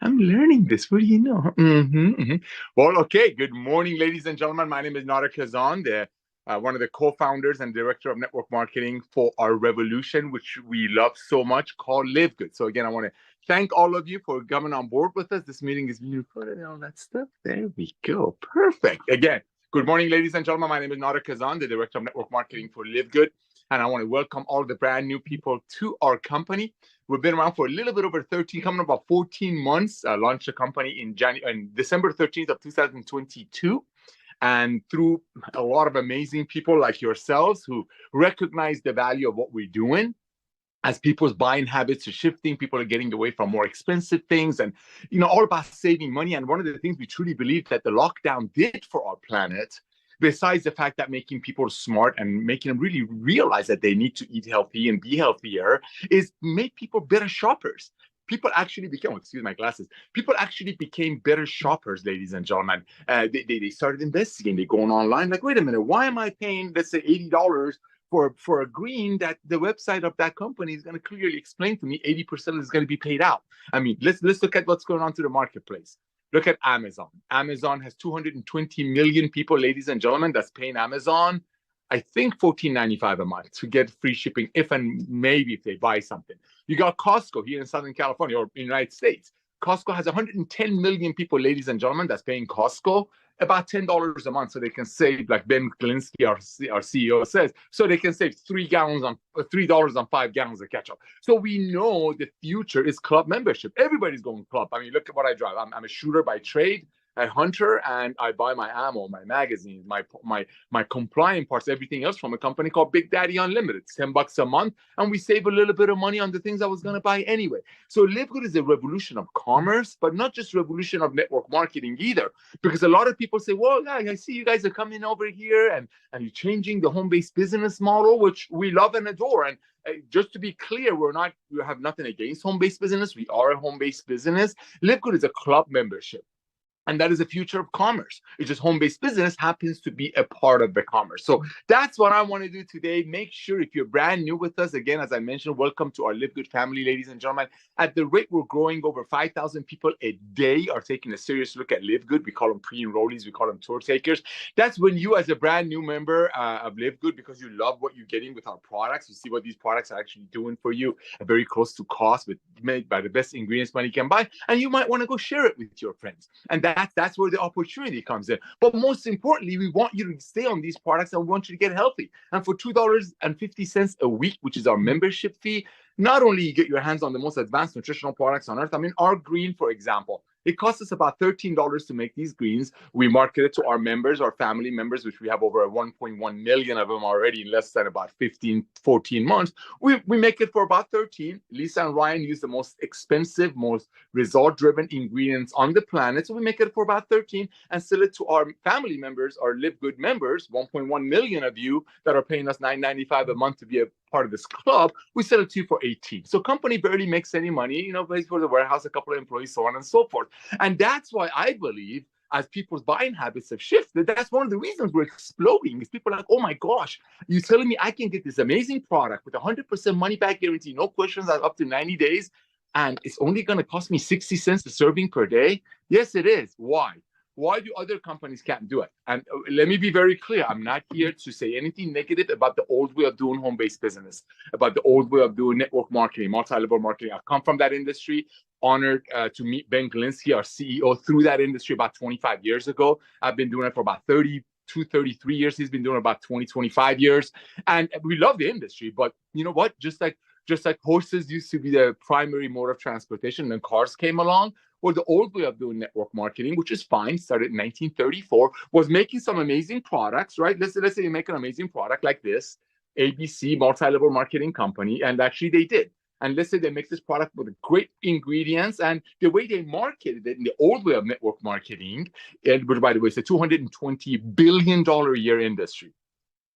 I'm learning this. What do you know? Well, okay. Good morning, ladies and gentlemen. My name is Nauder Khazan, one of the co-founders and director of network marketing for our revolution, which we love so much, called Live Good. So again, I want to thank all of you for coming on board with us. This meeting is being recorded and all that stuff. There we go. Perfect. Again, good morning, ladies and gentlemen. My name is Nauder Khazan, the director of network marketing for Live Good. And I want to welcome all the brand new people to our company. We've been around for a little bit over 13, coming about 14 months. I launched the company in December 13th of 2022. And through a lot of amazing people like yourselves who recognize the value of what we're doing, as people's buying habits are shifting, people are getting away from more expensive things and, all about saving money. And one of the things we truly believe that the lockdown did for our planet, besides the fact that making people smart and making them really realize that they need to eat healthy and be healthier, is make people better shoppers. People actually became, excuse my glasses, people actually became better shoppers, ladies and gentlemen. They started investigating. They're going online like, wait a minute, why am I paying, let's say, $80 for a green that the website of that company is going to clearly explain to me 80% is going to be paid out? I mean, let's look at what's going on to the marketplace. Look at Amazon. Amazon has 220 million people, ladies and gentlemen, that's paying Amazon, I think, $14.95 a month to get free shipping if and maybe if they buy something. You got Costco here in Southern California or in the United States. Costco has 110 million people, ladies and gentlemen, that's paying Costco about $10 a month, so they can save, like Ben Klinsky, our CEO, says, so they can save $3 on 5 gallons of ketchup. So we know the future is club membership. Everybody's going club. I mean, look at what I drive. I'm a shooter by trade, a hunter, and I buy my ammo, my magazines, my compliant parts, everything else from a company called Big Daddy Unlimited. It's $10 a month, and we save a little bit of money on the things I was going to buy anyway. So Live Good is a revolution of commerce, but not just revolution of network marketing either. Because a lot of people say, well, yeah, I see you guys are coming over here and you're changing the home-based business model, which we love and adore. And just to be clear, we have nothing against home-based business. We are a home-based business. Live Good is a club membership. And that is the future of commerce. It's just home-based business happens to be a part of the commerce. So that's what I want to do today. Make sure if you're brand new with us, again, as I mentioned, welcome to our Live Good family, ladies and gentlemen. At the rate we're growing, over 5,000 people a day are taking a serious look at Live Good. We call them pre-enrollees. We call them tour takers. That's when you, as a brand new member of Live Good, because you love what you're getting with our products, you see what these products are actually doing for you, very close to cost, but made by the best ingredients money can buy. And you might want to go share it with your friends. And that's where the opportunity comes in. But most importantly, we want you to stay on these products and we want you to get healthy. And for $2.50 a week, which is our membership fee, not only you get your hands on the most advanced nutritional products on earth. I mean, our green, for example, it costs us about $13 to make these greens. We market it to our members, our family members, which we have over 1.1 million of them already in less than about 15, 14 months. We make it for about 13. Lisa and Ryan use the most expensive, most result-driven ingredients on the planet. So we make it for about 13 and sell it to our family members, our Live Good members, 1.1 million of you that are paying us $9.95 a month to be a part of this club. We sell it to you for 18. So company barely makes any money, pays for the warehouse, a couple of employees, so on and so forth. And that's why I believe, as people's buying habits have shifted, that's one of the reasons we're exploding. Is people are like, oh my gosh, you're telling me I can get this amazing product with 100% money back guarantee, no questions, up to 90 days, and it's only going to cost me 60 cents a serving per day? Yes, it is. Why? Why do other companies can't do it? And let me be very clear. I'm not here to say anything negative about the old way of doing home-based business, about the old way of doing network marketing, multi-level marketing. I've come from that industry, honored to meet Ben Klinsky, our CEO, through that industry about 25 years ago. I've been doing it for about 32, 33 years. He's been doing it about 20, 25 years. And we love the industry. But you know what? Just like horses used to be the primary mode of transportation, and then cars came along. Well, the old way of doing network marketing, which is fine, started in 1934, was making some amazing products, right? Let's say you make an amazing product like this, ABC, multi-level marketing company, and actually they did. And let's say they make this product with great ingredients, and the way they marketed it in the old way of network marketing, and which, by the way, is a $220 billion a year industry.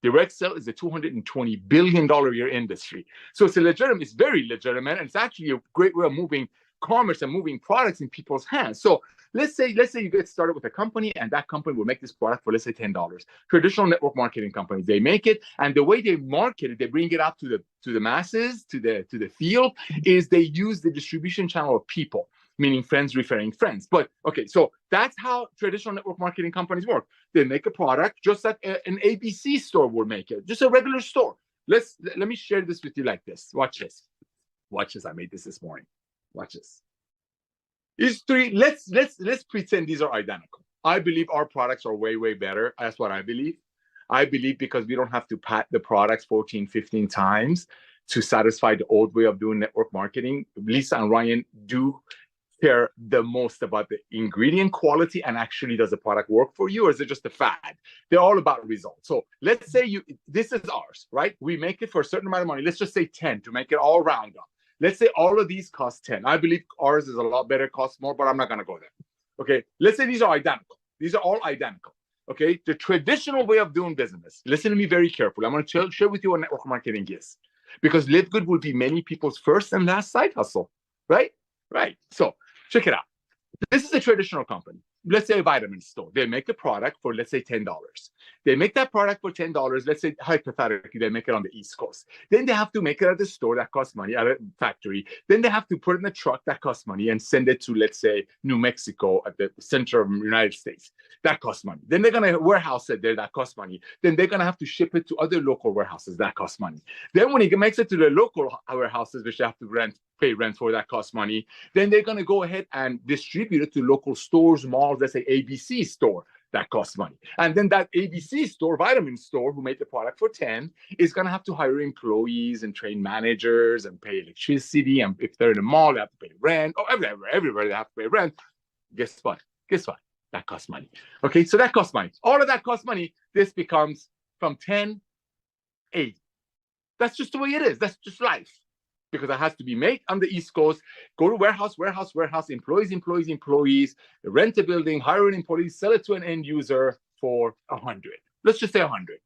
Direct sale is a $220 billion a year industry. So it's very legitimate, and it's actually a great way of moving commerce and moving products in people's hands. So let's say you get started with a company, and that company will make this product for, let's say, $10. Traditional network marketing companies, they make it, and the way they market it, they bring it out to the masses, to the field, is they use the distribution channel of people. meaning friends referring friends. But okay, so that's how traditional network marketing companies work. They make a product just like an ABC store would make it, just a regular store. Let me share this with you like this. Watch this. Watch this. I made this morning. Watch this. These three. Let's pretend these are identical. I believe our products are way better. That's what I believe. I believe because we don't have to pat the products 14, 15 times to satisfy the old way of doing network marketing. Lisa and Ryan do care the most about the ingredient quality and actually does the product work for you, or is it just a fad? They're all about results. So let's say this is ours, right? We make it for a certain amount of money. Let's just say 10 to make it all round up. Let's say all of these cost 10. I believe ours is a lot better, costs more, but I'm not going to go there. Okay, let's say these are identical. These are all identical. Okay, the traditional way of doing business. Listen to me very carefully. I'm going to share with you what network marketing is, because Live Good will be many people's first and last side hustle, right? Right. So check it out. This is a traditional company. Let's say a vitamin store. They make a product for, let's say, $10. They make that product for $10. Let's say, hypothetically, they make it on the East Coast. Then they have to make it at the store that costs money, at a factory. Then they have to put it in a truck that costs money and send it to, let's say, New Mexico at the center of the United States. That costs money. Then they're going to warehouse it there. That costs money. Then they're going to have to ship it to other local warehouses. That costs money. Then when it makes it to the local warehouses, which they have to pay rent for, that costs money. Then they're going to go ahead and distribute it to local stores, malls, let's say ABC store, that costs money. And then that ABC store, vitamin store, who made the product for 10, is going to have to hire employees and train managers and pay electricity. And if they're in a mall, they have to pay rent. Oh, everywhere they have to pay rent. Guess what? That costs money. Okay, so that costs money. All of that costs money. This becomes from 10, 80. That's just the way it is. That's just life. Because it has to be made on the East Coast, go to warehouse, employees, rent a building, hire an employee, sell it to an end user for 100. Let's just say 100.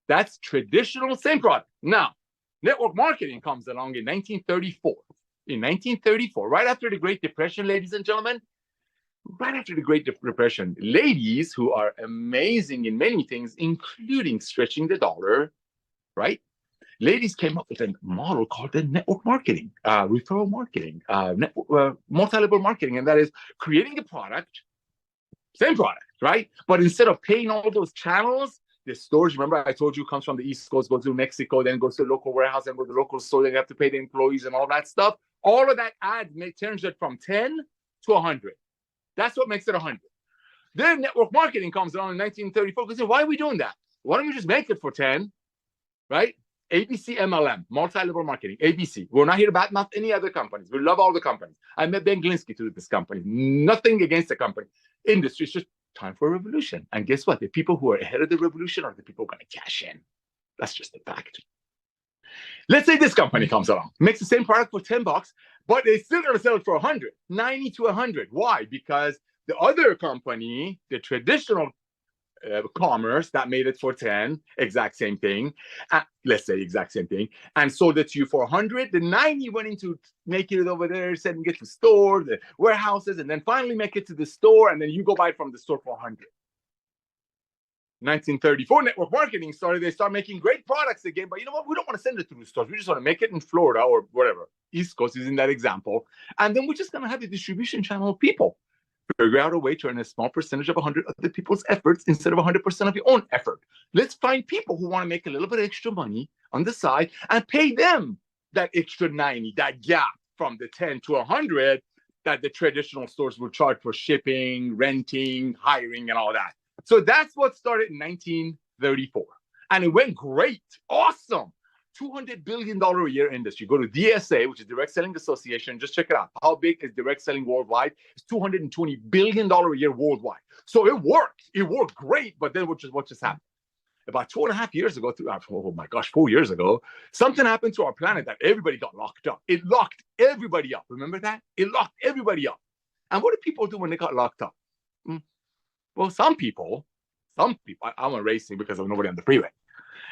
That's traditional, same product. Now, network marketing comes along in 1934. In 1934, right after the Great Depression, ladies and gentlemen, right after the Great Depression, ladies who are amazing in many things, including stretching the dollar, right? Ladies came up with a model called the network marketing, referral marketing, multi-level marketing, and that is creating a product, same product, right? But instead of paying all those channels, the stores, remember I told you, comes from the East Coast, goes to Mexico, then goes to the local warehouse, and goes to the local store, then you have to pay the employees and all that stuff. All of that ad turns it from 10 to 100. That's what makes it 100. Then network marketing comes along in 1934. Because why are we doing that? Why don't we just make it for 10, right? ABC MLM, multi-level marketing, ABC. We're not here to badmouth any other companies. We love all the companies. I met Ben Glinsky to do this company. Nothing against the company. Industry, it's just time for a revolution. And guess what? The people who are ahead of the revolution are the people going to cash in. That's just a fact. Let's say this company comes along, makes the same product for $10, but they're still going to sell it for 100, 90 to 100. Why? Because the other company, the traditional commerce that made it for 10, exact same thing, let's say exact same thing, and sold it to you for 100. The 90 went into making it over there, sending it to store, the warehouses, and then finally make it to the store, and then you go buy it from the store for 100. 1934, network marketing started. They start making great products again, but you know what? We don't want to send it to the stores. We just want to make it in Florida or whatever. East Coast is in that example. And then we're just going to have a distribution channel of people. Figure out a way to earn a small percentage of 100 other people's efforts instead of 100% of your own effort. Let's find people who want to make a little bit of extra money on the side and pay them that extra 90, that gap from the 10 to 100 that the traditional stores would charge for shipping, renting, hiring, and all that. So that's what started in 1934. And it went great. Awesome. $200 billion a year industry. Go to DSA, which is Direct Selling Association. Just check it out. How big is direct selling worldwide? It's $220 billion a year worldwide. So it worked. It worked great. But then what just happened? About 2.5 years ago, 4 years ago, something happened to our planet that everybody got locked up. It locked everybody up. Remember that? It locked everybody up. And what did people do when they got locked up? Well, some people, I'm racing because there's nobody on the freeway.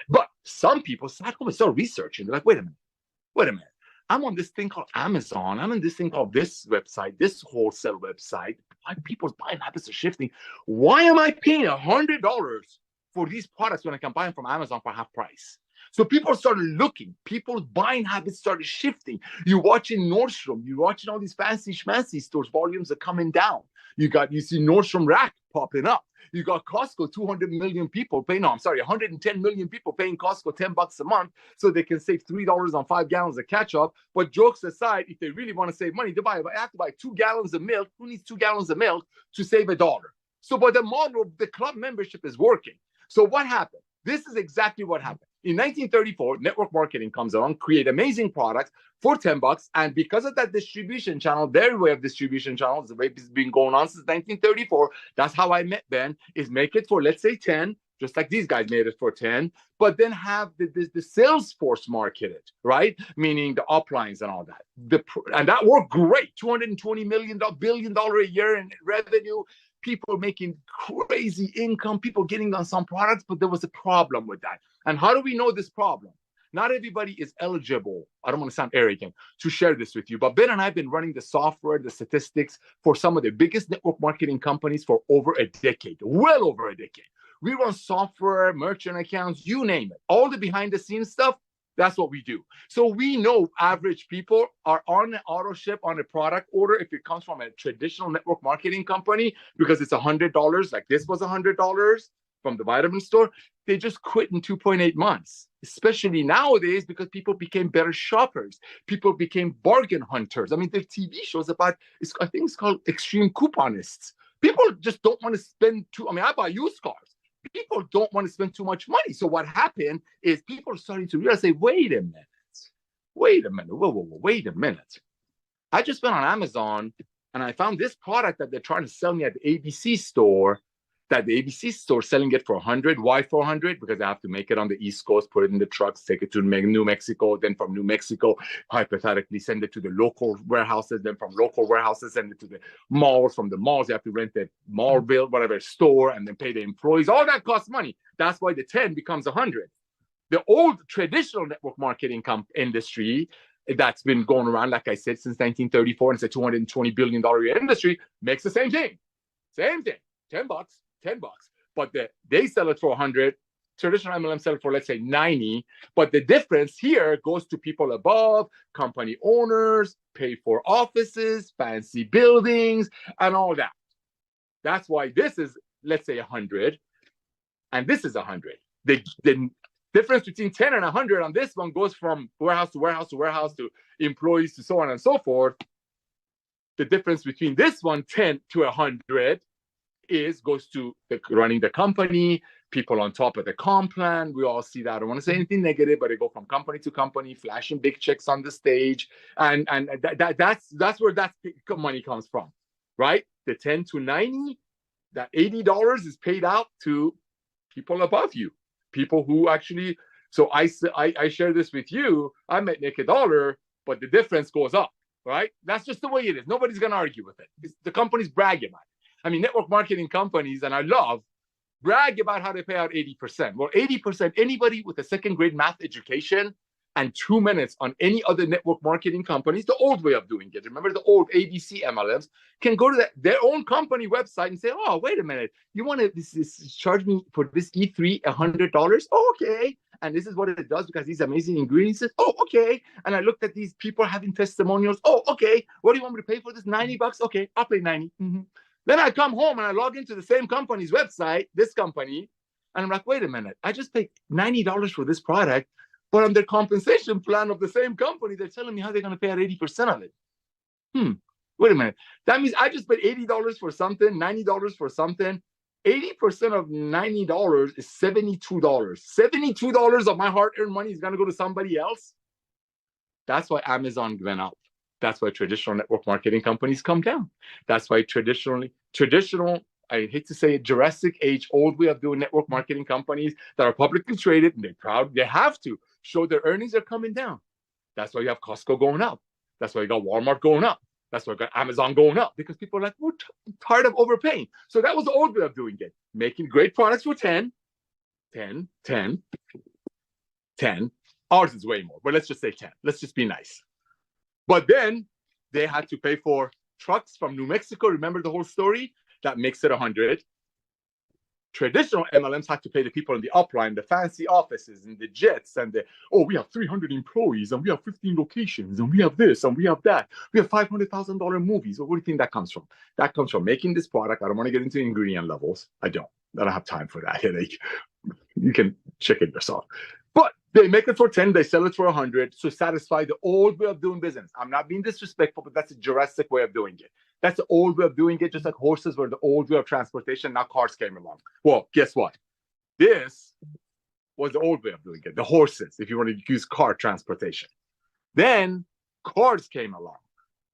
But some people sat home and started researching. They're like, wait a minute. I'm on this thing called Amazon. I'm on this thing called this website, this wholesale website. Why people's buying habits are shifting? Why am I paying $100 for these products when I can buy them from Amazon for half price? So people started looking. People's buying habits started shifting. You're watching Nordstrom. You're watching all these fancy schmancy stores. Volumes are coming down. You see Nordstrom Rack popping up. You got Costco, 200 million people paying, no, I'm sorry, 110 million people paying Costco $10 a month so they can save $3 on 5 gallons of ketchup. But jokes aside, if they really want to save money, they have to buy 2 gallons of milk. Who needs 2 gallons of milk to save $1? So, but the model, the club membership is working. So what happened? This is exactly what happened. In 1934, network marketing comes along, create amazing products for $10. And because of that distribution channel, their way of distribution channels, the way it's been going on since 1934, that's how I met Ben, is make it for, let's say, 10, just like these guys made it for 10, but then have the sales force market it, right? Meaning the uplines and all that. And that worked great. $220 billion a year in revenue. People making crazy income, people getting on some products, but there was a problem with that. And how do we know this problem? Not everybody is eligible, I don't want to sound arrogant, to share this with you, but Ben and I have been running the software, the statistics for some of the biggest network marketing companies for over a decade, well over a decade. We run software, merchant accounts, you name it. All the behind the scenes stuff, that's what we do. So we know average people are on an auto ship on a product order if it comes from a traditional network marketing company because it's $100, like this was $100 from the vitamin store. They just quit in 2.8 months, especially nowadays because people became better shoppers. People became bargain hunters. I mean, the TV shows about, I think it's called Extreme Couponists. People just don't want to spend I buy used cars. People don't want to spend too much money. So what happened is people are starting to realize, say, wait a minute. Wait a minute. I just went on Amazon and I found this product that they're trying to sell me at the ABC store, that the ABC store is selling it for $100. Why for $100? Because I have to make it on the East Coast, put it in the trucks, take it to New Mexico, then from New Mexico, hypothetically send it to the local warehouses, then from local warehouses, send it to the malls. From the malls, you have to rent the mall bill, whatever store, and then pay the employees. All that costs money. That's why the 10 becomes 100. The old traditional network marketing industry that's been going around, like I said, since 1934, and it's a $220 billion industry, makes the same thing. Same thing. $10. But they sell it for 100. Traditional MLM sell it for, let's say, 90. But the difference here goes to people above, company owners, pay for offices, fancy buildings, and all that. That's why this is, let's say, 100, and this is 100. The difference between 10 and 100 on this one goes from warehouse to warehouse to warehouse to employees to so on and so forth. The difference between this one, 10 to 100, goes to running the company, people on top of the comp plan. We all see that. I don't want to say anything negative, but they go from company to company, flashing big checks on the stage, and that's where that money comes from, right? The 10 to 90, that $80 is paid out to people above you, people who actually. So I share this with you. I might make $1, but the difference goes up, right? That's just the way it is. Nobody's gonna argue with it. The company's bragging about it. I mean, network marketing companies, and I love, brag about how they pay out 80%. Well, 80%, anybody with a second grade math education and 2 minutes on any other network marketing companies, the old way of doing it, remember the old ABC MLMs, can go to their own company website and say, oh, wait a minute, you want to charge me for this E3 $100? Oh, okay. And this is what it does because these amazing ingredients. Oh, okay. And I looked at these people having testimonials. Oh, okay. What do you want me to pay for this? $90? Okay, I'll pay 90. Mm-hmm. Then I come home and I log into the same company's website, this company, and I'm like, wait a minute, I just paid $90 for this product, but on their compensation plan of the same company, they're telling me how they're going to pay out 80% of it. Wait a minute. That means I just paid $80 for something, $90 for something. 80% of $90 is $72. $72 of my hard-earned money is going to go to somebody else. That's why Amazon went up. That's why traditional network marketing companies come down. That's why traditional, I hate to say it, Jurassic age, old way of doing network marketing companies that are publicly traded, and they're proud, they have to show their earnings are coming down. That's why you have Costco going up. That's why you got Walmart going up. That's why you got Amazon going up, because people are like, we're tired of overpaying. So that was the old way of doing it, making great products for 10. Ours is way more, but let's just say 10. Let's just be nice. But then they had to pay for trucks from New Mexico. Remember the whole story? That makes it 100. Traditional MLMs have to pay the people in the upline, the fancy offices and the jets and we have 300 employees and we have 15 locations and we have this and we have that. We have $500,000 movies. Well, where do you think that comes from? That comes from making this product. I don't want to get into ingredient levels. I don't have time for that headache. You can check it yourself. But they make it for 10, they sell it for 100 to satisfy the old way of doing business. I'm not being disrespectful, but that's a Jurassic way of doing it. That's the old way of doing it, just like horses were the old way of transportation. Now cars came along. Well, guess what? This was the old way of doing it, the horses, if you want to use car transportation. Then cars came along,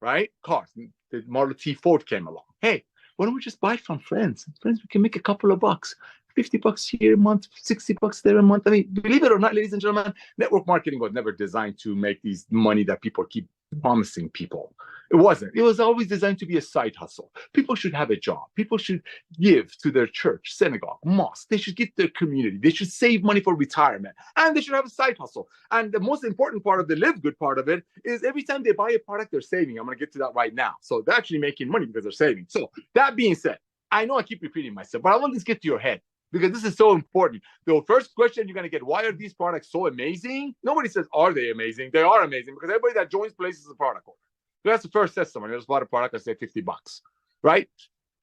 right? Cars. The Model T Ford came along. Hey, why don't we just buy it from friends? Friends, we can make a couple of bucks. $50 here a month, $60 there a month. I mean, believe it or not, ladies and gentlemen, network marketing was never designed to make these money that people keep promising people. It wasn't. It was always designed to be a side hustle. People should have a job. People should give to their church, synagogue, mosque. They should get their community. They should save money for retirement. And they should have a side hustle. And the most important part of the live good part of it is every time they buy a product, they're saving. I'm going to get to that right now. So they're actually making money because they're saving. So that being said, I know I keep repeating myself, but I want this to get to your head, because this is so important. The first question you're going to get, why are these products so amazing? Nobody says, are they amazing? They are amazing because everybody that joins places a product order. So that's the first testimony. I just bought a product, I say $50, right?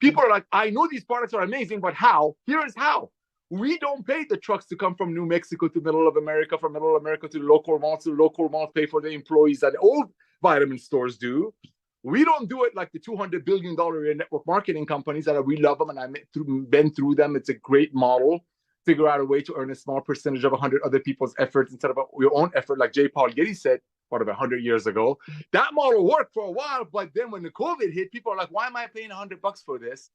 People are like, I know these products are amazing, but how? Here is how. We don't pay the trucks to come from New Mexico to middle of America, from middle of America to the local malls pay for the employees that the old vitamin stores do. We don't do it like the $200 billion network marketing companies that we love them and I've been through them. It's a great model. Figure out a way to earn a small percentage of 100 other people's efforts instead of your own effort, like J. Paul Getty said, what, about 100 years ago. That model worked for a while, but then when the COVID hit, people are like, why am I paying $100 for this?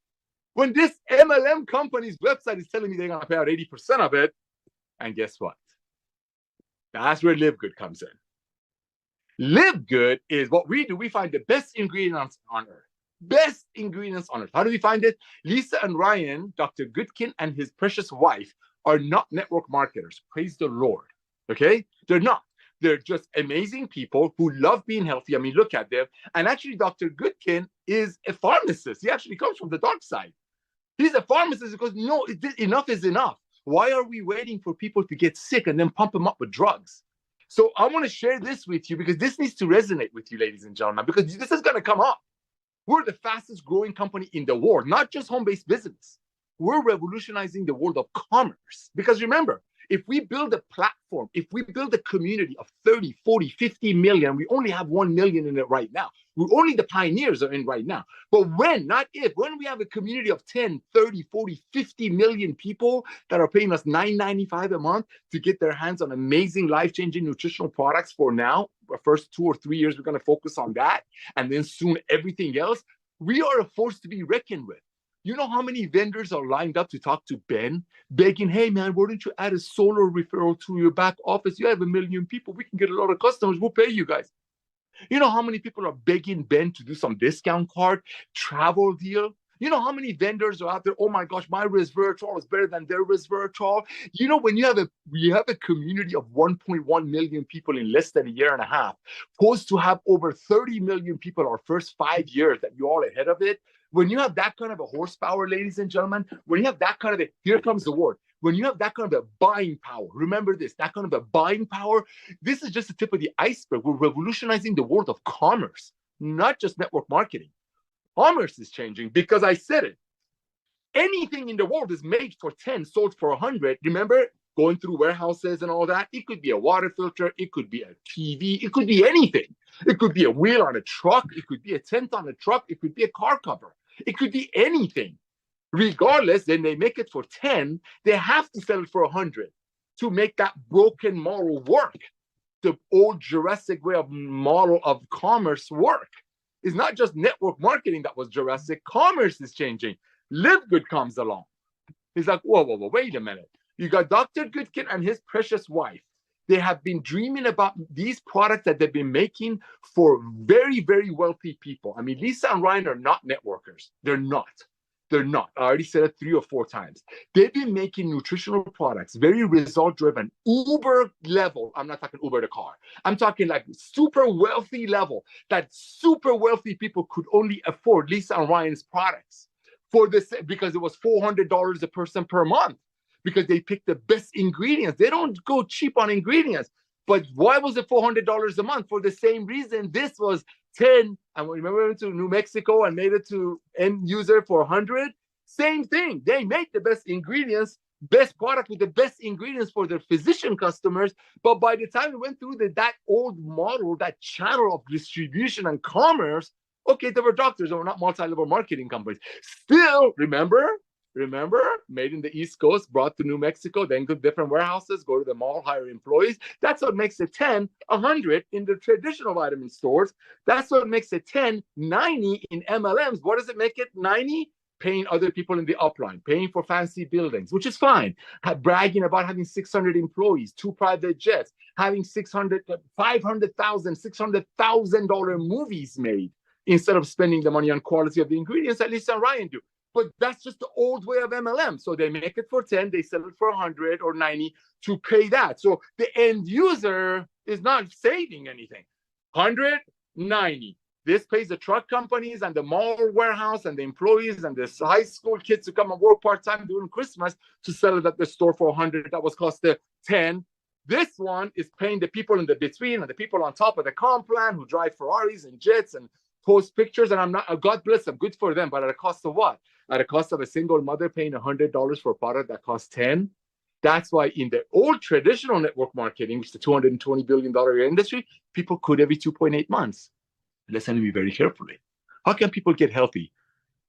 When this MLM company's website is telling me they're going to pay out 80% of it. And guess what? That's where Live Good comes in. Live Good is what we do. We find the best ingredients on earth. Best ingredients on earth. How do we find it? Lisa and Ryan, Dr. Goodkin and his precious wife, are not network marketers. Praise the Lord. Okay? They're not. They're just amazing people who love being healthy. I mean, look at them. And actually, Dr. Goodkin is a pharmacist. He actually comes from the dark side. He's a pharmacist because, no, enough is enough. Why are we waiting for people to get sick and then pump them up with drugs? So I want to share this with you because this needs to resonate with you, ladies and gentlemen, because this is going to come up. We're the fastest growing company in the world, not just home-based business. We're revolutionizing the world of commerce. Because remember, if we build a platform, if we build a community of 30, 40, 50 million, we only have 1 million in it right now. We're only the pioneers are in right now. But when, not if, when we have a community of 10, 30, 40, 50 million people that are paying us $9.95 a month to get their hands on amazing life-changing nutritional products for now, the first 2 or 3 years, we're going to focus on that. And then soon everything else, we are a force to be reckoned with. You know how many vendors are lined up to talk to Ben, begging, hey, man, why don't you add a solar referral to your back office? You have 1 million people. We can get a lot of customers. We'll pay you guys. You know how many people are begging Ben to do some discount card, travel deal? You know how many vendors are out there? Oh, my gosh, my resveratrol is better than their resveratrol. You know, when you have a community of 1.1 million people in less than a year and a half, supposed to have over 30 million people our first 5 years that you're all ahead of it. When you have that kind of a horsepower, ladies and gentlemen, when you have that kind of a, here comes the word, when you have that kind of a buying power, remember this, that kind of a buying power, this is just the tip of the iceberg. We're revolutionizing the world of commerce, not just network marketing. Commerce is changing because I said it. Anything in the world is made for 10, sold for 100. Remember, going through warehouses and all that? It could be a water filter. It could be a TV. It could be anything. It could be a wheel on a truck. It could be a tent on a truck. It could be a car cover. It could be anything. Regardless, then they make it for 10. They have to sell it for 100 to make that broken model work. The old Jurassic way of model of commerce work. It's not just network marketing that was Jurassic. Commerce is changing. Live Good comes along. He's like, whoa, wait a minute. You got Dr. Goodkin and his precious wife. They have been dreaming about these products that they've been making for very, very wealthy people. I mean, Lisa and Ryan are not networkers. They're not. They're not. I already said it 3 or 4 times. They've been making nutritional products, very result-driven, Uber level. I'm not talking Uber the car. I'm talking like super wealthy level that super wealthy people could only afford Lisa and Ryan's products for this because it was $400 a person per month because they picked the best ingredients. They don't go cheap on ingredients. But why was it $400 a month? For the same reason, this was 10. And remember, we went to New Mexico and made it to end user for 100. Same thing. They make the best ingredients, best product with the best ingredients for their physician customers. But by the time we went through that old model, that channel of distribution and commerce, okay, they were doctors, they were not multi-level marketing companies. Still, remember, made in the East Coast, brought to New Mexico, then go to different warehouses, go to the mall, hire employees. That's what makes it 10, 100 in the traditional vitamin stores. That's what makes it 10, 90 in MLMs. What does it make it 90? Paying other people in the upline, paying for fancy buildings, which is fine. Bragging about having 600 employees, 2 private jets, having $500,000, $600,000 movies made instead of spending the money on quality of the ingredients that Lisa and Ryan do. But that's just the old way of MLM. So they make it for 10, they sell it for 100 or 90 to pay that. So the end user is not saving anything. 100, 90. This pays the truck companies and the mall warehouse and the employees and the high school kids who come and work part-time during Christmas to sell it at the store for 100. That was cost the 10. This one is paying the people in the between and the people on top of the comp plan who drive Ferraris and jets and post pictures. And I'm not, God bless them, good for them. But at a cost of what? At a cost of a single mother paying $100 for a product that costs 10. That's why in the old traditional network marketing, which is the $220 billion industry, people quit every 2.8 months. Listen to me very carefully. How can people get healthy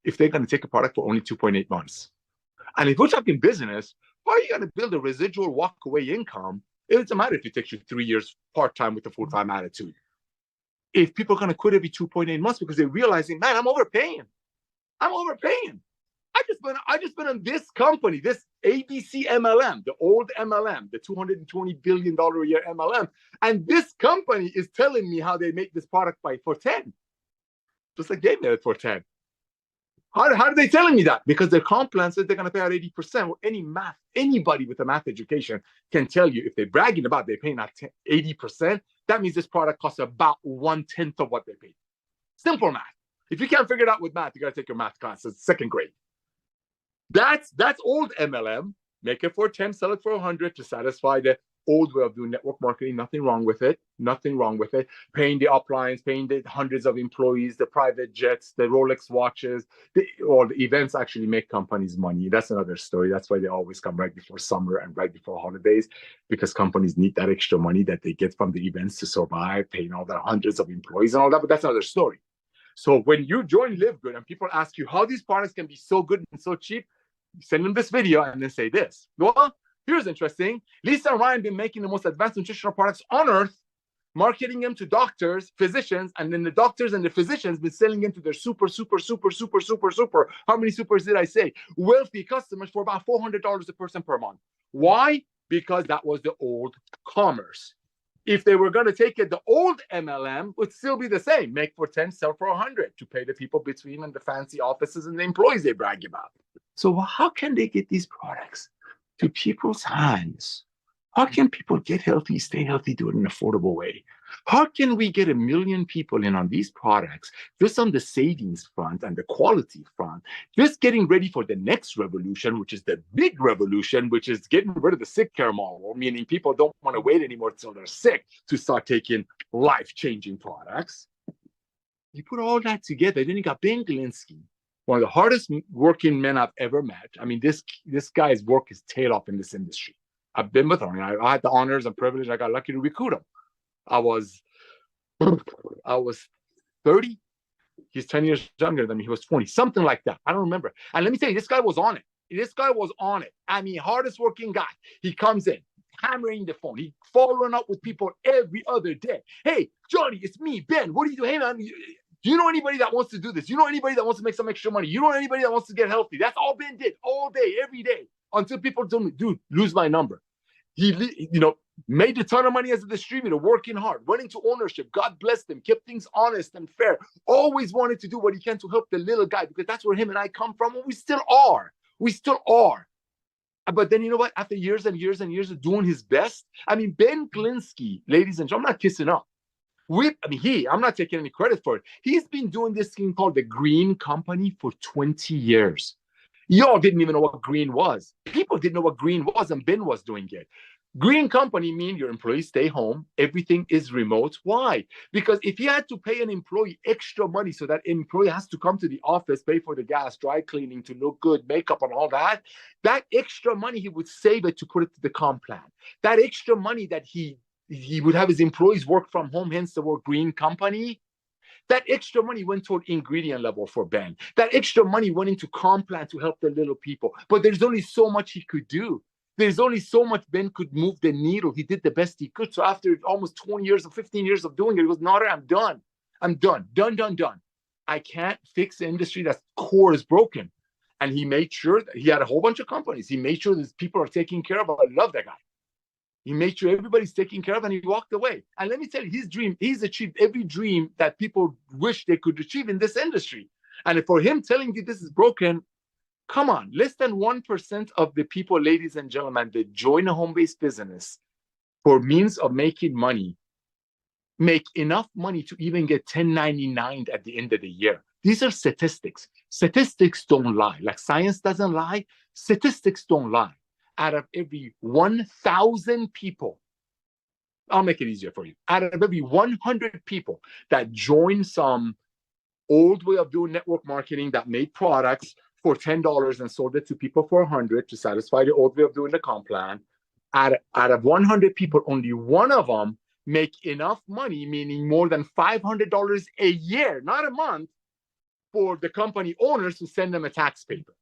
if they're going to take a product for only 2.8 months? And if we're talking business, how are you going to build a residual walk-away income? It doesn't matter if it takes you 3 years part-time with a full-time attitude. If people are going to quit every 2.8 months because they're realizing, man, I'm overpaying. I just been in this company, this ABC MLM, the old MLM, the $220 billion a year MLM. And this company is telling me how they make this product for 10. Just like they made it for 10. How are they telling me that? Because their comp plan says they're going to pay out 80%. Well, anybody with a math education can tell you if they're bragging about they're paying out 80%, that means this product costs about 1/10 of what they paid. Simple math. If you can't figure it out with math, you got to take your math class. It's second grade. That's old MLM. Make it for 10, sell it for 100 to satisfy the old way of doing network marketing. Nothing wrong with it. Paying the uplines, paying the hundreds of employees, the private jets, the Rolex watches, the events actually make companies money. That's another story. That's why they always come right before summer and right before holidays, because companies need that extra money that they get from the events to survive, paying all the hundreds of employees and all that. But that's another story. So when you join Live Good and people ask you how these products can be so good and so cheap, you send them this video and then say this. Well, here's interesting. Lisa and Ryan have been making the most advanced nutritional products on earth, marketing them to doctors, physicians, and then the doctors and the physicians been selling them to their super. How many supers did I say? Wealthy customers for about $400 a person per month. Why? Because that was the old commerce. If they were going to take it, the old MLM would still be the same. Make for 10, sell for 100 to pay the people between and the fancy offices and the employees they brag about. So how can they get these products to people's hands? How can people get healthy, stay healthy, do it in an affordable way? How can we get 1 million people in on these products, just on the savings front and the quality front, just getting ready for the next revolution, which is the big revolution, which is getting rid of the sick care model, meaning people don't want to wait anymore till they're sick to start taking life-changing products. You put all that together, then you got Ben Glinsky, one of the hardest working men I've ever met. I mean, this guy's work his tail off in this industry. I've been with him. I had the honors and privilege. I got lucky to recruit him. I was 30. He's 10 years younger than me. He was 20, something like that. I don't remember. And let me tell you, this guy was on it. I mean, hardest working guy. He comes in, hammering the phone. He following up with people every other day. Hey, Johnny, it's me, Ben. What are you doing? Hey, man, do you know anybody that wants to do this? You know anybody that wants to make some extra money? You know anybody that wants to get healthy? That's all Ben did all day, every day, until people told me, dude, lose my number. He, made a ton of money as a distributor, working hard, went into ownership. God blessed him, kept things honest and fair. Always wanted to do what he can to help the little guy, because that's where him and I come from, and we still are. But then you know what? After years and years and years of doing his best, I mean, Ben Glinsky, ladies and gentlemen, I'm not kissing up. I'm not taking any credit for it. He's been doing this thing called the Green Company for 20 years. Y'all didn't even know what green was. People didn't know what green was, and Ben was doing it. Green company mean your employees stay home. Everything is remote. Why? Because if you had to pay an employee extra money so that employee has to come to the office, pay for the gas, dry cleaning to look good, makeup and all that, that extra money he would save it to put it to the comp plan. That extra money that he would have his employees work from home, hence the word green company. That extra money went toward ingredient level for Ben. That extra money went into comp plan to help the little people. But there's only so much he could do. There's only so much Ben could move the needle. He did the best he could. So after almost 20 years or 15 years of doing it, he goes, Nauder, I'm done. I'm done. Done. I can't fix the industry that's core is broken. And he made sure that he had a whole bunch of companies. He made sure that people are taken care of. I love that guy. He made sure everybody's taken care of, and he walked away. And let me tell you, his dream, he's achieved every dream that people wish they could achieve in this industry. And for him telling you this is broken, come on, less than 1% of the people, ladies and gentlemen, that join a home-based business for means of making money, make enough money to even get 1099 at the end of the year. These are statistics. Statistics don't lie. Like science doesn't lie, statistics don't lie. Out of every 1,000 people, I'll make it easier for you. Out of every 100 people that join some old way of doing network marketing that made products for $10 and sold it to people for $100 to satisfy the old way of doing the comp plan, out of 100 people, only one of them make enough money, meaning more than $500 a year, not a month, for the company owners to send them a tax paper.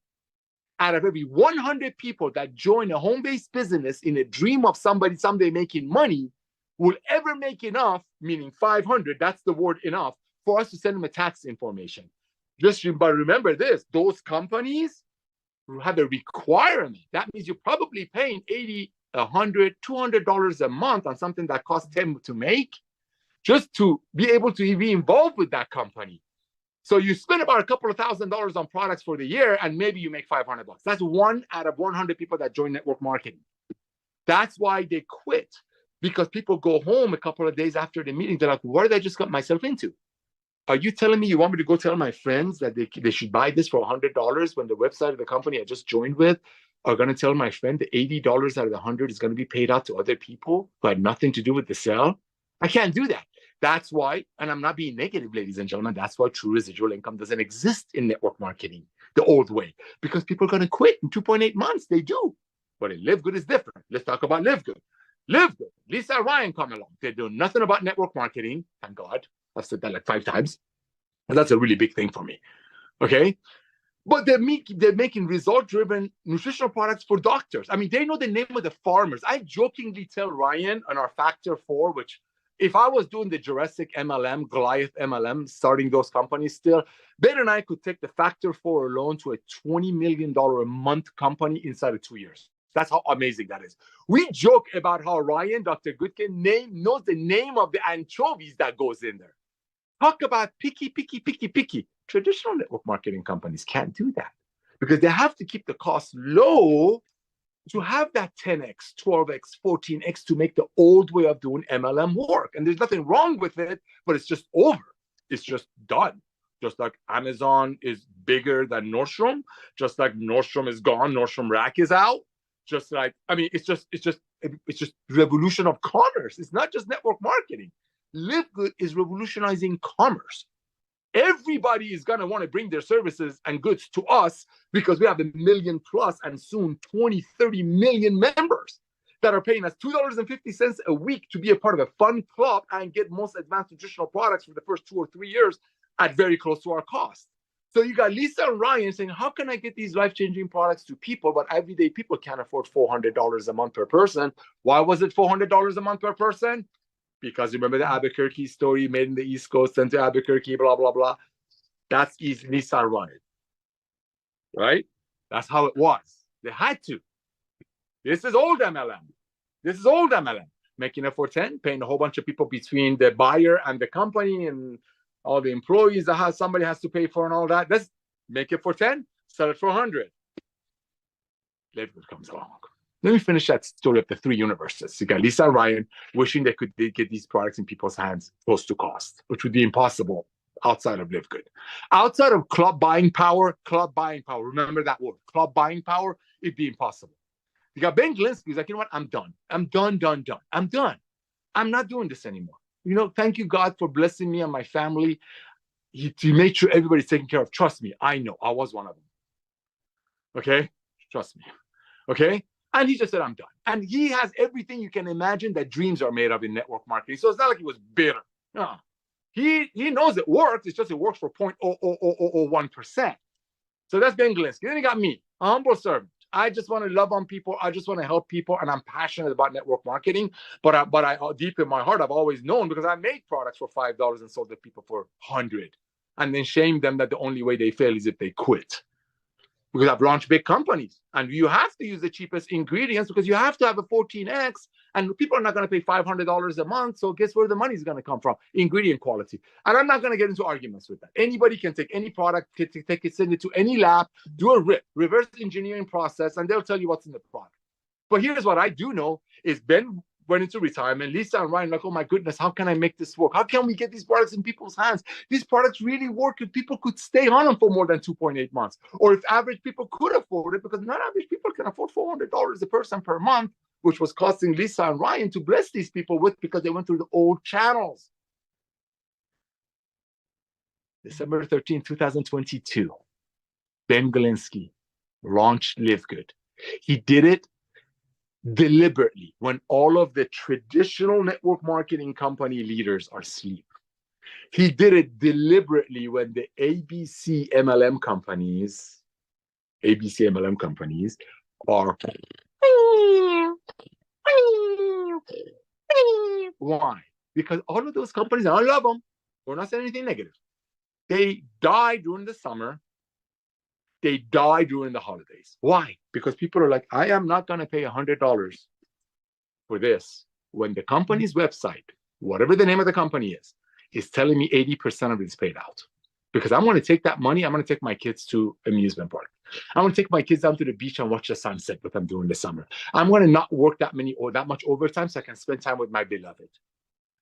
Out of every 100 people that join a home-based business in a dream of somebody someday making money, will ever make enough, meaning 500, that's the word enough, for us to send them a tax information. But remember this, those companies have a requirement. That means you're probably paying $80, $100, $200 a month on something that costs $10 to make, just to be able to be involved with that company. So you spend about a couple of $1,000s on products for the year, and maybe you make $500. That's 1 out of 100 people that join network marketing. That's why they quit, because people go home a couple of days after the meeting. They're like, what did I just got myself into? Are you telling me you want me to go tell my friends that they should buy this for $100 when the website of the company I just joined with are going to tell my friend that $80 out of the 100 is going to be paid out to other people who had nothing to do with the sale? I can't do that. That's why, and I'm not being negative, ladies and gentlemen, that's why true residual income doesn't exist in network marketing the old way, because people are going to quit in 2.8 months. They do. But in Live Good is different. Let's talk about Live Good. Live Good. Lisa and Ryan come along. They do nothing about network marketing. Thank God. I've said that like 5 times. And that's a really big thing for me. Okay? But they're making result-driven nutritional products for doctors. I mean, they know the name of the farmers. I jokingly tell Ryan on our Factor 4, which if I was doing the Jurassic MLM, Goliath MLM, starting those companies still, Ben and I could take the Factor 4 alone to a $20 million a month company inside of 2 years. That's how amazing that is. We joke about how Ryan, Dr. Goodkin, knows the name of the anchovies that goes in there. Talk about picky. Traditional network marketing companies can't do that because they have to keep the cost low to have that 10x, 12x, 14x to make the old way of doing MLM work. And there's nothing wrong with it, but it's just over. It's just done. Just like Amazon is bigger than Nordstrom, just like Nordstrom is gone, Nordstrom Rack is out. Just like, I mean, it's just revolution of commerce. It's not just network marketing. Live Good is revolutionizing commerce. Everybody is going to want to bring their services and goods to us because we have a million plus and soon 20, 30 million members that are paying us $2.50 a week to be a part of a fun club and get most advanced nutritional products for the first 2 or 3 years at very close to our cost. So you got Lisa and Ryan saying, how can I get these life-changing products to people, but everyday people can't afford $400 a month per person? Why was it $400 a month per person? Because remember the Albuquerque story, made in the East Coast, sent to Albuquerque, blah, blah, blah. That's Lisa and Ryan, right? That's how it was. They had to. This is old MLM. Making it for 10, paying a whole bunch of people between the buyer and the company and all the employees that somebody has to pay for and all that. Let's make it for 10, sell it for 100. Live Good comes along. Let me finish that story of the three universes. You got Lisa and Ryan wishing they could get these products in people's hands close to cost, which would be impossible outside of Live Good. Outside of club buying power, remember that word, club buying power, it'd be impossible. You got Ben Glinsky, who's like, you know what, I'm done. I'm done. I'm not doing this anymore. You know, thank you, God, for blessing me and my family. He made sure everybody's taken care of. Trust me, I know. I was one of them. Okay? Trust me. Okay? And he just said, I'm done. And he has everything you can imagine that dreams are made of in network marketing. So it's not like he was bitter. No. He knows it works. It's just it works for 0.00001%. So that's Ben Glinsky. Then you got me, a humble servant. I just want to love on people. I just want to help people, and I'm passionate about network marketing. But I deep in my heart, I've always known, because I made products for $5 and sold to people for $100, and then shamed them that the only way they fail is if they quit. Because I've launched big companies, and you have to use the cheapest ingredients because you have to have a 14x, and people are not going to pay $500 a month. So guess where the money is going to come from? Ingredient quality. And I'm not going to get into arguments with that. Anybody can take any product, take it, send it to any lab, do a reverse engineering process, and they'll tell you what's in the product. But here's what I do know is Ben went into retirement. Lisa and Ryan like, oh my goodness, how can I make this work? How can we get these products in people's hands? These products really work if people could stay on them for more than 2.8 months, or if average people could afford it, because not average people can afford $400 a person per month, which was costing Lisa and Ryan to bless these people with, because they went through the old channels. December 13, 2022, Ben Glinsky launched Live Good. He did it deliberately when all of the traditional network marketing company leaders are asleep. He did it deliberately when the ABC MLM companies are. Why? Because all of those companies, I love them. We're not saying anything negative. They die during the summer. They die during the holidays. Why? Because people are like, I am not going to pay $100 for this when the company's website, whatever the name of the company is telling me 80% of it is paid out. Because I'm going to take that money, I'm going to take my kids to amusement park. I'm going to take my kids down to the beach and watch the sunset with them during the summer. I'm going to not work that much overtime so I can spend time with my beloved.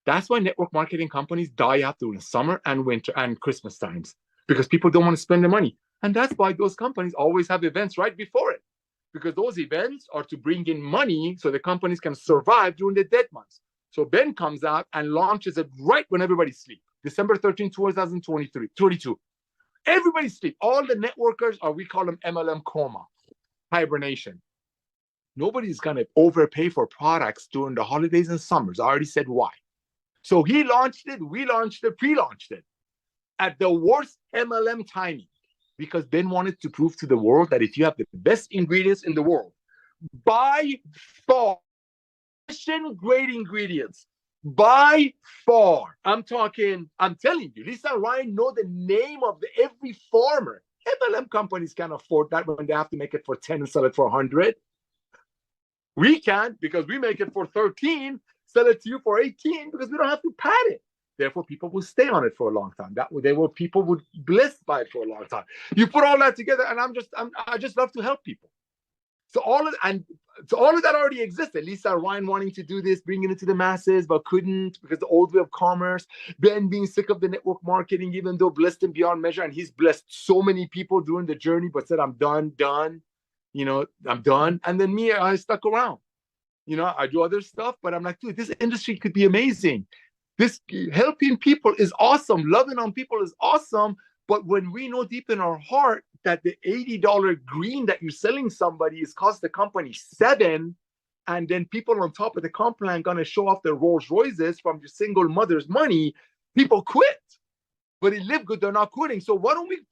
That's why network marketing companies die out during the summer and winter and Christmas times, because people don't want to spend the money. And that's why those companies always have events right before it, because those events are to bring in money so the companies can survive during the dead months. So Ben comes out and launches it right when everybody's asleep. December 13, 2022. Everybody's asleep. All the networkers are, we call them MLM coma, hibernation. Nobody's going to overpay for products during the holidays and summers. I already said why. So he launched it, we launched it, pre-launched it at the worst MLM timing, because Ben wanted to prove to the world that if you have the best ingredients in the world, by far, great ingredients, by far, I'm telling you, Lisa and Ryan know the name of every farmer. MLM companies can't afford that when they have to make it for 10 and sell it for 100. We can't, because we make it for 13, sell it to you for 18, because we don't have to pad it. Therefore, people will stay on it for a long time. People would be blessed by it for a long time. You put all that together, and I just love to help people. So all of that already existed. Lisa and Ryan wanting to do this, bringing it to the masses, but couldn't because the old way of commerce. Ben being sick of the network marketing, even though blessed him beyond measure, and he's blessed so many people during the journey, but said, I'm done. I'm done. And then me, I stuck around. I do other stuff, but I'm like, dude, this industry could be amazing. This helping people is awesome. Loving on people is awesome. But when we know deep in our heart that the $80 green that you're selling somebody is cost the company $7, and then people on top of the comp plan going to show off their Rolls Royces from your single mother's money, people quit. But in Live Good, they're not quitting. So why don't we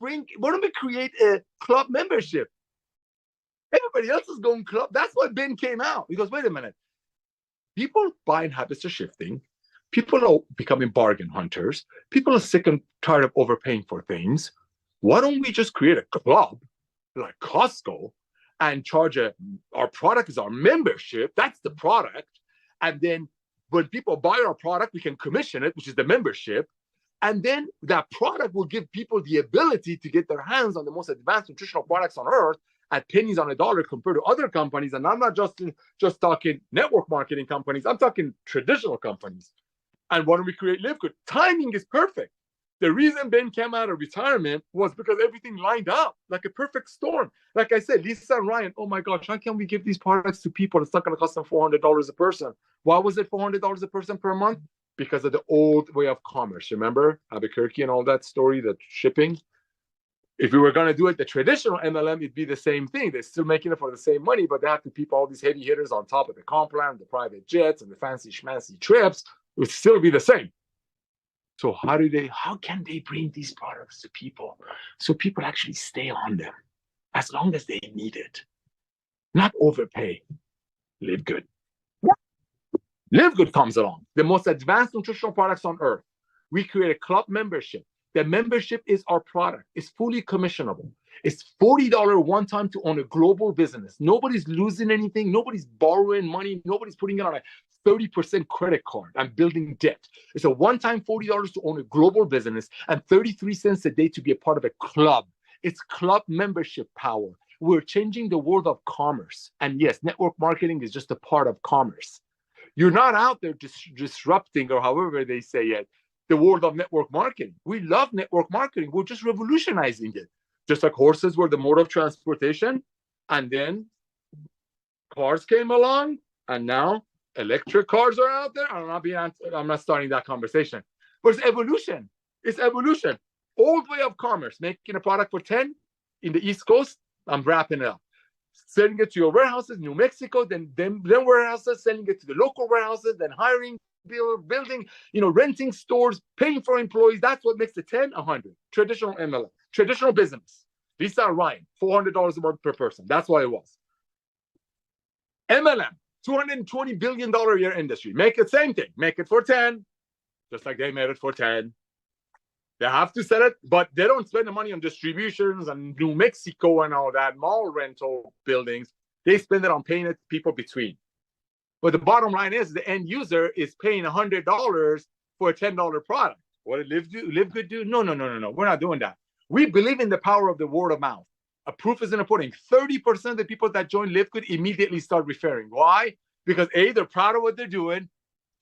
create a club membership? Everybody else is going club. That's why Ben came out. He goes, wait a minute. People buying habits are shifting. People are becoming bargain hunters. People are sick and tired of overpaying for things. Why don't we just create a club like Costco and charge our product is our membership. That's the product. And then when people buy our product, we can commission it, which is the membership. And then that product will give people the ability to get their hands on the most advanced nutritional products on earth. at pennies on a dollar compared to other companies. And I'm not just talking network marketing companies. I'm talking traditional companies. And why don't we create Live Good? Timing is perfect. The reason Ben came out of retirement was because everything lined up like a perfect storm. Like I said, Lisa and Ryan, oh my gosh, how can we give these products to people? It's not going to cost them $400 a person. Why was it $400 a person per month? Because of the old way of commerce. Remember Albuquerque and all that story, that shipping? If we were going to do it the traditional MLM, it'd be the same thing. They're still making it for the same money, but they have to keep all these heavy hitters on top of the comp plan, the private jets, and the fancy schmancy trips. It would still be the same. So how can they bring these products to people so people actually stay on them as long as they need it? Not overpay. Live Good. Live Good comes along. The most advanced nutritional products on earth. We create a club membership. The membership is our product. It's fully commissionable. It's $40 one time to own a global business. Nobody's losing anything. Nobody's borrowing money. Nobody's putting it on a 30% credit card and building debt. It's a one-time $40 to own a global business and 33 cents a day to be a part of a club. It's club membership power. We're changing the world of commerce. And yes, network marketing is just a part of commerce. You're not out there disrupting, or however they say it, the world of network marketing. We love network marketing. We're just revolutionizing it. Just like horses were the mode of transportation, and then cars came along, and now electric cars are out there. I'm not starting that conversation. But it's evolution. It's evolution. Old way of commerce, making a product for 10 in the East Coast, I'm wrapping it up. Sending it to your warehouses, New Mexico, then warehouses, sending it to the local warehouses, then hiring, building, renting stores, paying for employees. That's what makes the 10, 100. Traditional MLM, traditional business. Lisa and Ryan, $400 a month per person. That's what it was. MLM, $220 billion a year industry. Make it same thing. Make it for 10, just like they made it for 10. They have to sell it, but they don't spend the money on distributions and New Mexico and all that, mall rental buildings. They spend it on paying it to people between. But the bottom line is the end user is paying $100 for a $10 product. What did Live Good do? No. We're not doing that. We believe in the power of the word of mouth. A proof is in the pudding. 30% of the people that join Live Good immediately start referring. Why? Because A, they're proud of what they're doing.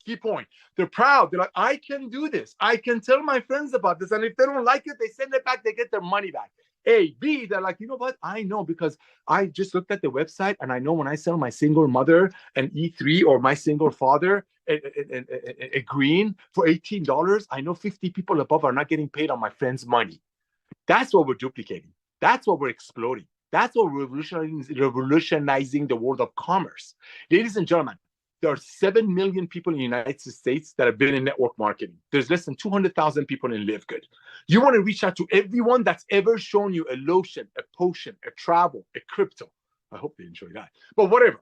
Key point. They're proud. They're like, I can do this. I can tell my friends about this. And if they don't like it, they send it back. They get their money back. A. B, they're like, you know what? I know because I just looked at the website and I know when I sell my single mother an E3 or my single father a green for $18, I know 50 people above are not getting paid on my friend's money. That's what we're duplicating. That's what we're exploding. That's what we're revolutionizing the world of commerce. Ladies and gentlemen, there are 7 million people in the United States that have been in network marketing. There's less than 200,000 people in Live Good. You want to reach out to everyone that's ever shown you a lotion, a potion, a travel, a crypto. I hope they enjoy that. But whatever.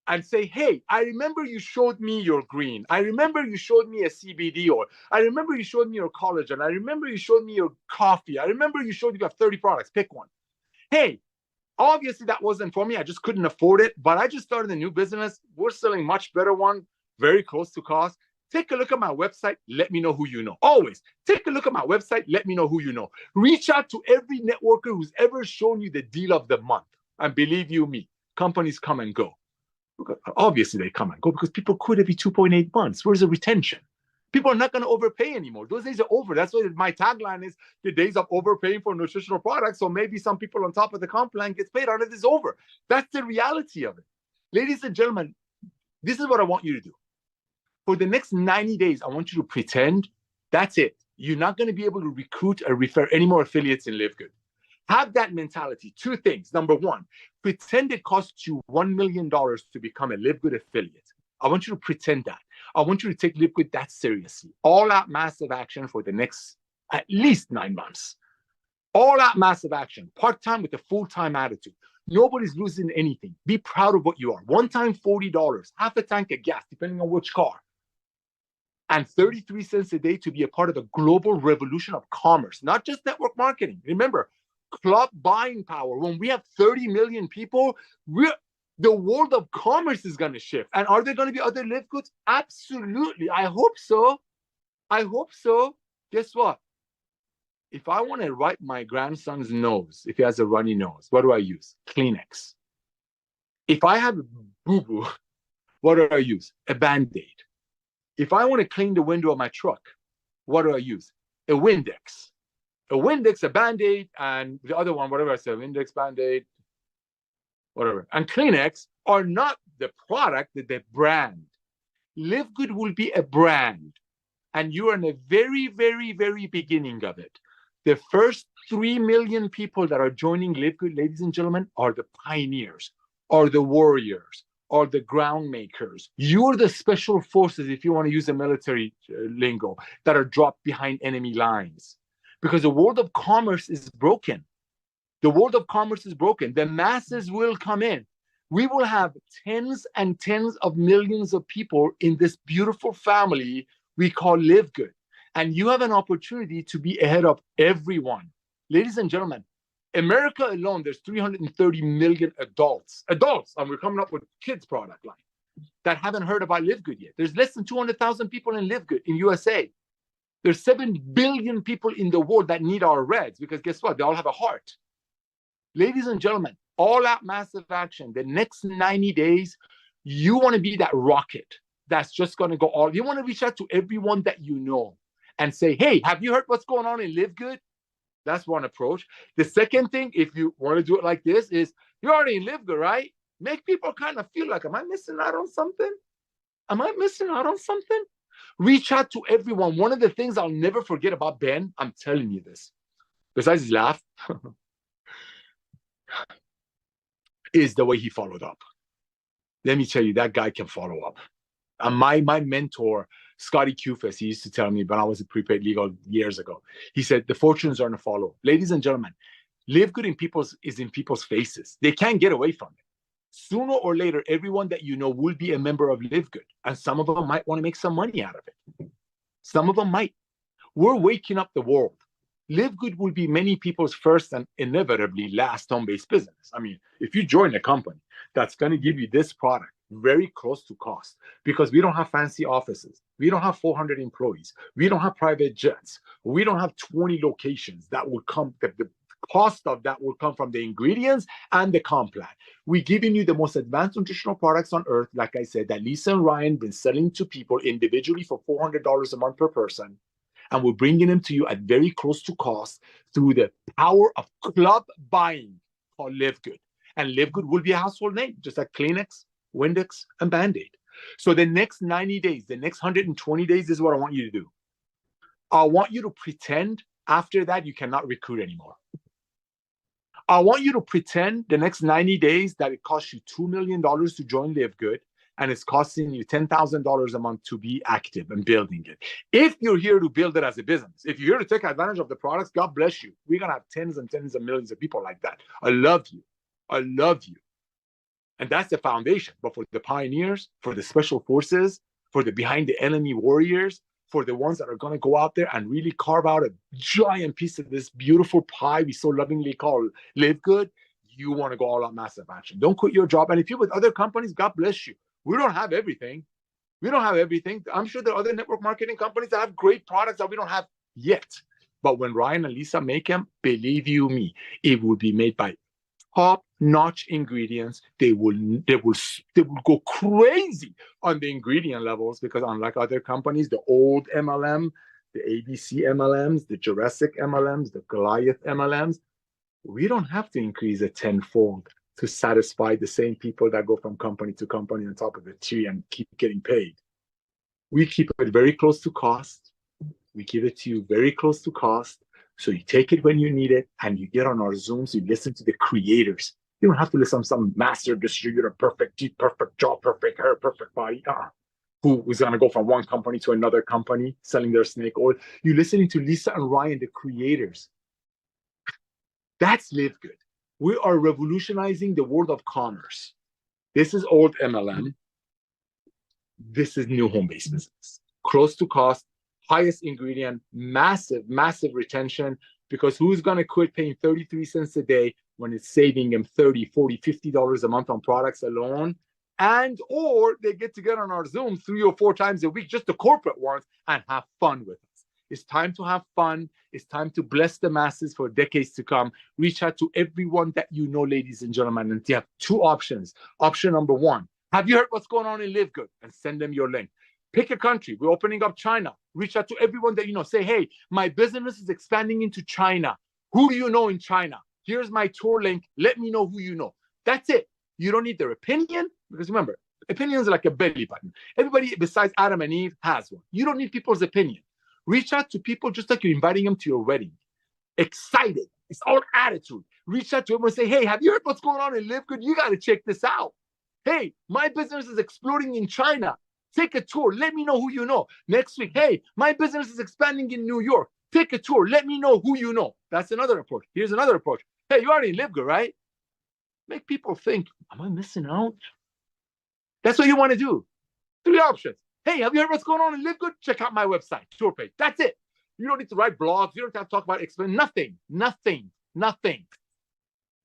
And say, hey, I remember you showed me your green. I remember you showed me a CBD oil. I remember you showed me your collagen. I remember you showed me your coffee. I remember you showed you have 30 products. Pick one. Hey, obviously, that wasn't for me. I just couldn't afford it. But I just started a new business. We're selling much better one, very close to cost. Take a look at my website. Let me know who you know. Always take a look at my website. Let me know who you know. Reach out to every networker who's ever shown you the deal of the month. And believe you me, companies come and go. Obviously, they come and go because people quit every 2.8 months. Where's the retention? People are not going to overpay anymore. Those days are over. That's why my tagline is the days of overpaying for nutritional products. So maybe some people on top of the comp plan gets paid on it is over. That's the reality of it. Ladies and gentlemen, this is what I want you to do. For the next 90 days, I want you to pretend that's it. You're not going to be able to recruit or refer any more affiliates in Live Good. Have that mentality. 2 things. Number 1, pretend it costs you $1 million to become a Live Good affiliate. I want you to pretend that. I want you to take Live Good that seriously. All out massive action for the next at least 9 months. All out massive action. Part-time with a full-time attitude. Nobody's losing anything. Be proud of what you are. One time, $40. Half a tank of gas, depending on which car. And 33 cents a day to be a part of the global revolution of commerce. Not just network marketing. Remember, club buying power. When we have 30 million people, the world of commerce is going to shift. And are there going to be other Live Goods? Absolutely. I hope so. I hope so. Guess what? If I want to wipe my grandson's nose, if he has a runny nose, what do I use? Kleenex. If I have a boo-boo, what do I use? A Band-Aid. If I want to clean the window of my truck, what do I use? A Windex. A Windex, a Band-Aid, and the other one, whatever I said, Windex, Band-Aid, whatever. And Kleenex are not the product, the brand. Live Good will be a brand. And you are in the very, very, very beginning of it. The first 3 million people that are joining Live Good, ladies and gentlemen, are the pioneers, are the warriors, are the ground makers. You're the special forces, if you want to use a military lingo, that are dropped behind enemy lines. Because the world of commerce is broken. The world of commerce is broken. The masses will come in. We will have tens and tens of millions of people in this beautiful family we call Live Good. And you have an opportunity to be ahead of everyone. Ladies and gentlemen, America alone, there's 330 million adults, and we're coming up with kids product line, that haven't heard about Live Good yet. There's less than 200,000 people in Live Good in USA. There's 7 billion people in the world that need our reds, because guess what? They all have a heart. Ladies and gentlemen, all out massive action. The next 90 days, you want to be that rocket that's just going to go all. You want to reach out to everyone that you know and say, hey, have you heard what's going on in Live Good? That's one approach. The second thing, if you want to do it like this, is you're already in Live Good, right? Make people kind of feel like, am I missing out on something? Am I missing out on something? Reach out to everyone. One of the things I'll never forget about Ben, I'm telling you this, besides his laugh, is the way he followed up. Let me tell you, that guy can follow up. And my mentor, Scotty Kufis, he used to tell me when I was a prepaid legal years ago, he said, the fortunes are going to follow. Ladies and gentlemen, Live Good is in people's faces. They can't get away from it. Sooner or later, everyone that you know will be a member of Live Good. And some of them might want to make some money out of it. Some of them might. We're waking up the world. Live Good will be many people's first and inevitably last home-based business. I mean, if you join a company that's going to give you this product very close to cost, because we don't have fancy offices, we don't have 400 employees, we don't have private jets, we don't have 20 locations, that will come, the cost of that will come from the ingredients and the comp plan. We're giving you the most advanced nutritional products on earth, like I said, that Lisa and Ryan been selling to people individually for $400 a month per person. And we're bringing them to you at very close to cost through the power of club buying called Live Good. And Live Good will be a household name, just like Kleenex, Windex, and Band-Aid. So the next 90 days, the next 120 days is what I want you to do. I want you to pretend after that you cannot recruit anymore. I want you to pretend the next 90 days that it costs you $2 million to join Live Good, and it's costing you $10,000 a month to be active and building it. If you're here to build it as a business, if you're here to take advantage of the products, God bless you. We're going to have tens and tens of millions of people like that. I love you. I love you. And that's the foundation. But for the pioneers, for the special forces, for the behind the enemy warriors, for the ones that are going to go out there and really carve out a giant piece of this beautiful pie we so lovingly call Live Good, you want to go all out massive action. Don't quit your job. And if you're with other companies, God bless you. We don't have everything. We don't have everything. I'm sure there are other network marketing companies that have great products that we don't have yet. But when Ryan and Lisa make them, believe you me, it will be made by top-notch ingredients. They will go crazy on the ingredient levels, because unlike other companies, the old MLM, the ABC MLMs, the Jurassic MLMs, the Goliath MLMs, we don't have to increase it tenfold to satisfy the same people that go from company to company on top of the tree and keep getting paid. We keep it very close to cost. We give it to you very close to cost. So you take it when you need it, and you get on our Zooms, you listen to the creators. You don't have to listen to some master distributor, perfect teeth, perfect jaw, perfect hair, perfect body, who is going to go from one company to another company selling their snake oil. You're listening to Lisa and Ryan, the creators. That's Live Good. We are revolutionizing the world of commerce. This is old MLM. This is new home-based business. Close to cost, highest ingredient, massive, massive retention, because who's going to quit paying 33 cents a day when it's saving them $30, $40, $50 a month on products alone? And or they get to get on our Zoom 3 or 4 times a week, just the corporate ones, and have fun with us. It's time to have fun. It's time to bless the masses for decades to come. Reach out to everyone that you know, ladies and gentlemen, and you have two options. Option number one, have you heard what's going on in Live Good? And send them your link. Pick a country. We're opening up China. Reach out to everyone that you know. Say, hey, my business is expanding into China. Who do you know in China? Here's my tour link. Let me know who you know. That's it. You don't need their opinion, because remember, opinions are like a belly button. Everybody besides Adam and Eve has one. You don't need people's opinion. Reach out to people just like you're inviting them to your wedding. Excited. It's all attitude. Reach out to everyone and say, hey, have you heard what's going on in Live Good? You got to check this out. Hey, my business is exploding in China. Take a tour. Let me know who you know. Next week, hey, my business is expanding in New York. Take a tour. Let me know who you know. That's another approach. Here's another approach. Hey, you already Live Good, right? Make people think, am I missing out? That's what you want to do. Three options. Hey, have you heard what's going on in Live Good? Check out my website, tour page. That's it. You don't need to write blogs. You don't have to talk about explain nothing.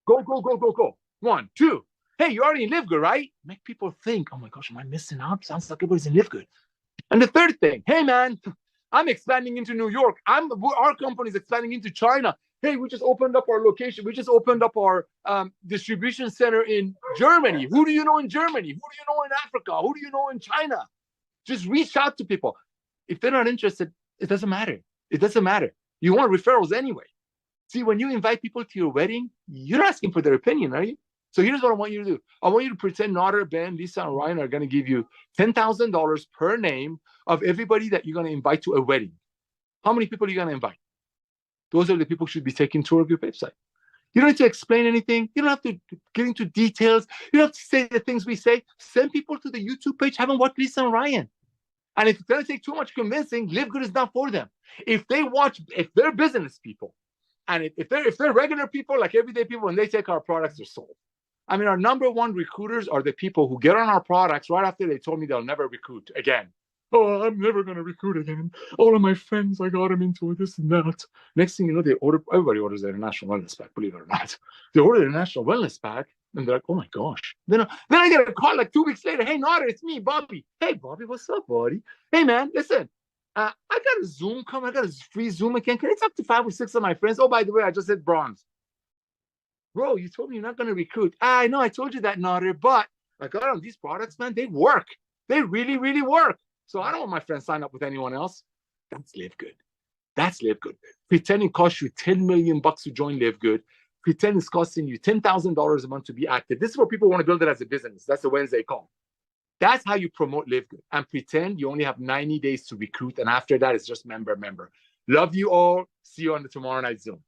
Go. One, two. Hey, you're already in Live Good, right? Make people think, oh my gosh, am I missing out? Sounds like everybody's in Live Good. And the third thing, hey man, I'm expanding into New York. Our company's expanding into China. Hey, we just opened up our location. We just opened up our distribution center in Germany. Who do you know in Germany? Who do you know in Africa? Who do you know in China? Just reach out to people. If they're not interested, it doesn't matter. It doesn't matter. You want referrals anyway. See, when you invite people to your wedding, you're not asking for their opinion, are you? So here's what I want you to do. I want you to pretend Nauder, Ben, Lisa, and Ryan are going to give you $10,000 per name of everybody that you're going to invite to a wedding. How many people are you going to invite? Those are the people who should be taking tour of your website. You don't need to explain anything. You don't have to get into details. You don't have to say the things we say. Send people to the YouTube page. Have them watch Lisa and Ryan. And if it's going to take too much convincing, Live Good is not for them. If they're business people, and if they're regular people, like everyday people, when they take our products, they're sold. I mean, our number one recruiters are the people who get on our products right after they told me they'll never recruit again. Oh, I'm never going to recruit again. All of my friends, I got them into this and that. Next thing you know, everybody orders their International Wellness Pack, believe it or not. They order their International Wellness Pack, and they're like, oh my gosh. Then I get a call like 2 weeks later. Hey, Nauder, it's me, Bobby. Hey, Bobby, what's up, buddy? Hey, man, listen. I got a Zoom coming. I got a free Zoom again. Can I talk to 5 or 6 of my friends? Oh, by the way, I just hit bronze. Bro, you told me you're not going to recruit. I know I told you that, Nauder, but I got on these products, man. They work. They really, really work. So I don't want my friends sign up with anyone else. That's Live Good. That's Live Good. Pretend it costs you $10 million to join Live Good. Pretend it's costing you $10,000 a month to be active. This is where people want to build it as a business. That's the Wednesday call. That's how you promote Live Good. And pretend you only have 90 days to recruit. And after that, it's just member. Love you all. See you on the tomorrow night Zoom.